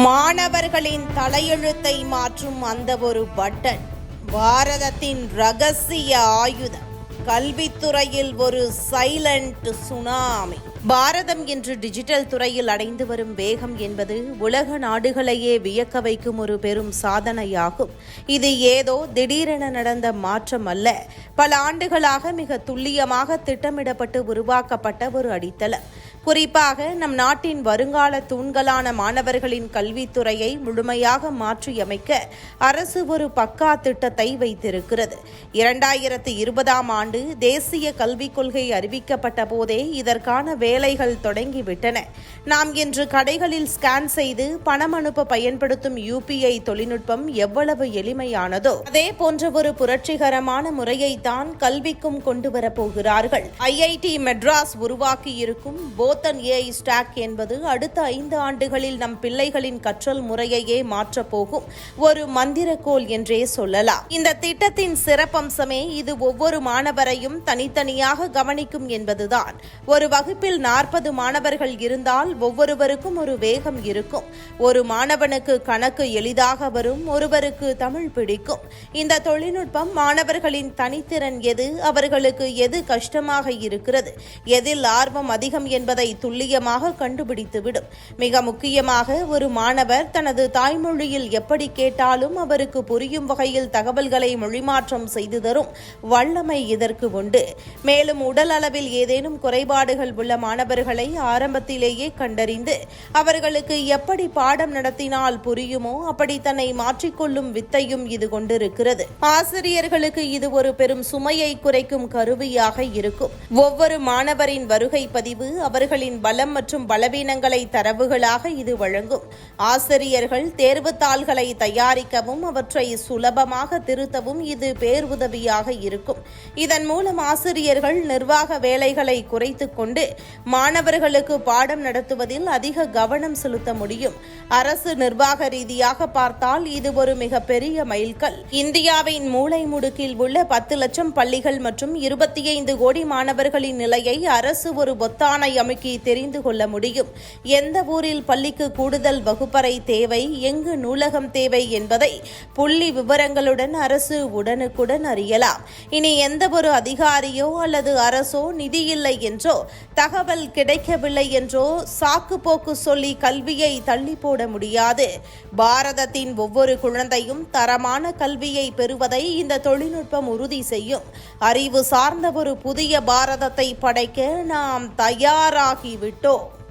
மாணவர்களின் தலையெழுத்தை மாற்றும் அந்த ஒரு பட்டன் பாரதத்தின் ரகசிய ஆயுதம். கல்வித்துறையில் ஒரு சைலண்ட் சுனாமி. பாரதம் இன்று டிஜிட்டல் துறையில் அடைந்து வரும் வேகம் என்பது உலக நாடுகளையே வியக்க வைக்கும் ஒரு பெரும் சாதனையாகும். இது ஏதோ திடீரென நடந்த மாற்றம் அல்ல, பல ஆண்டுகளாக மிக துல்லியமாக திட்டமிடப்பட்டு உருவாக்கப்பட்ட ஒரு அடித்தளம். குறிப்பாக நம் நாட்டின் வருங்கால தூண்களான மாணவர்களின் கல்வித்துறையை முழுமையாக மாற்றியமைக்க அரசு ஒரு பக்கா திட்டத்தை வைத்திருக்கிறது. 2020ஆம் ஆண்டு தேசிய கல்விக் கொள்கை அறிவிக்கப்பட்ட போதே இதற்கான வேலைகள் தொடங்கிவிட்டன. நாம் இன்று கடைகளில் ஸ்கேன் செய்து பணம் அனுப்ப பயன்படுத்தும் UPI தொழில்நுட்பம் எவ்வளவு எளிமையானதோ அதே போன்ற ஒரு புரட்சிகரமான முறையைத்தான் கல்விக்கும் கொண்டு வரப்போகிறார்கள். IIT மெட்ராஸ் உருவாக்கியிருக்கும் போத்தன் AI ஸ்டாக் என்பது அடுத்த 5 ஆண்டுகளில் நம் பிள்ளைகளின் கற்றல் முறையையே மாற்றப்போகும் ஒரு மந்திரக்கோள் என்றே சொல்லலாம். இந்த திட்டத்தின் சிறப்பம்சமே இது ஒவ்வொரு மாணவரையும் தனித்தனியாக கவனிக்கும் என்பதுதான். ஒரு வகுப்பில் 40 மாணவர்கள் இருந்தால் ஒவ்வொருவருக்கும் ஒரு வேகம் இருக்கும். ஒரு மாணவனுக்கு கணக்கு எளிதாக வரும், ஒருவருக்கு தமிழ் பிடிக்கும். இந்த தொழில்நுட்பம் மாணவர்களின் தனித்திறன் எது, அவர்களுக்கு எது கஷ்டமாக இருக்கிறது, எதில் ஆர்வம் அதிகம் என்பதை துல்லியமாக கண்டுபிடித்துவிடும். மிக முக்கியமாக ஒரு மாணவர் தனது தாய்மொழியில் எப்படி கேட்டாலும் அவருக்கு புரியும் வகையில் தகவல்களை மொழிமாற்றம் செய்து தரும் வல்லமை இதற்கு உண்டு. மேலும் உடல் அளவில் ஏதேனும் குறைபாடுகள் உள்ள மாணவர்களை ஆரம்பத்திலேயே கண்டறிந்து அவர்களுக்கு எப்படி பாடம் நடத்தினால் புரியுமோ அப்படி தன்னை மாற்றிக்கொள்ளும் வித்தையும் இது கொண்டிருக்கிறது. ஆசிரியர்களுக்கு இது ஒரு பெரும் சுமையை குறைக்கும் கருவியாக இருக்கும். ஒவ்வொரு மாணவரின் வருகை பதிவு அவர்களின் பலம் மற்றும் பலவீனங்களை தரவுகளாக இது வழங்கும். ஆசிரியர்கள் தேர்வுத்தாள்களை தயாரிக்கவும் அவற்றை சுலபமாக திருத்தவும் இது பேருதவியாக இருக்கும். இதன் மூலம் ஆசிரியர்கள் நிர்வாக வேலைகளை குறைத்துக் கொண்டு மாணவர்களுக்கு பாடம் நடத்துவதில் அதிக கவனம் செலுத்த முடியும். அரசு நிர்வாக ரீதியாக பார்த்தால் இது ஒரு மிக பெரிய மைல்கல். இந்தியாவின் மூலை முடுக்கில் உள்ள 10 லட்சம் பள்ளிகள் மற்றும் 25 கோடி மாணவர்களின் நிலையை அரசு ஒரு பொத்தானை அமுக்கி தெரிந்து கொள்ள முடியும். எந்த ஊரில் பள்ளிக்கு கூடுதல் வகுப்பறை தேவை, எங்கு நூலகம் தேவை என்பதை புள்ளி விவரங்களுடன் அரசு உடனுக்குடன் அறியலாம். இனி எந்த ஒரு அதிகாரியோ அல்லது அரசோ நிதி இல்லை என்றோ, தகவல் கிடைக்கவில்லை என்றோ சாக்கு போக்கு சொல்லி கல்வியை தள்ளி போட முடியாது. பாரதத்தின் ஒவ்வொரு குழந்தையும் தரமான கல்வியை பெறுவதை இந்த தொழில்நுட்பம் உறுதி செய்யும். அறிவு சார்ந்த ஒரு புதிய பாரதத்தை படைக்க நாம் தயாராகிவிட்டோம்.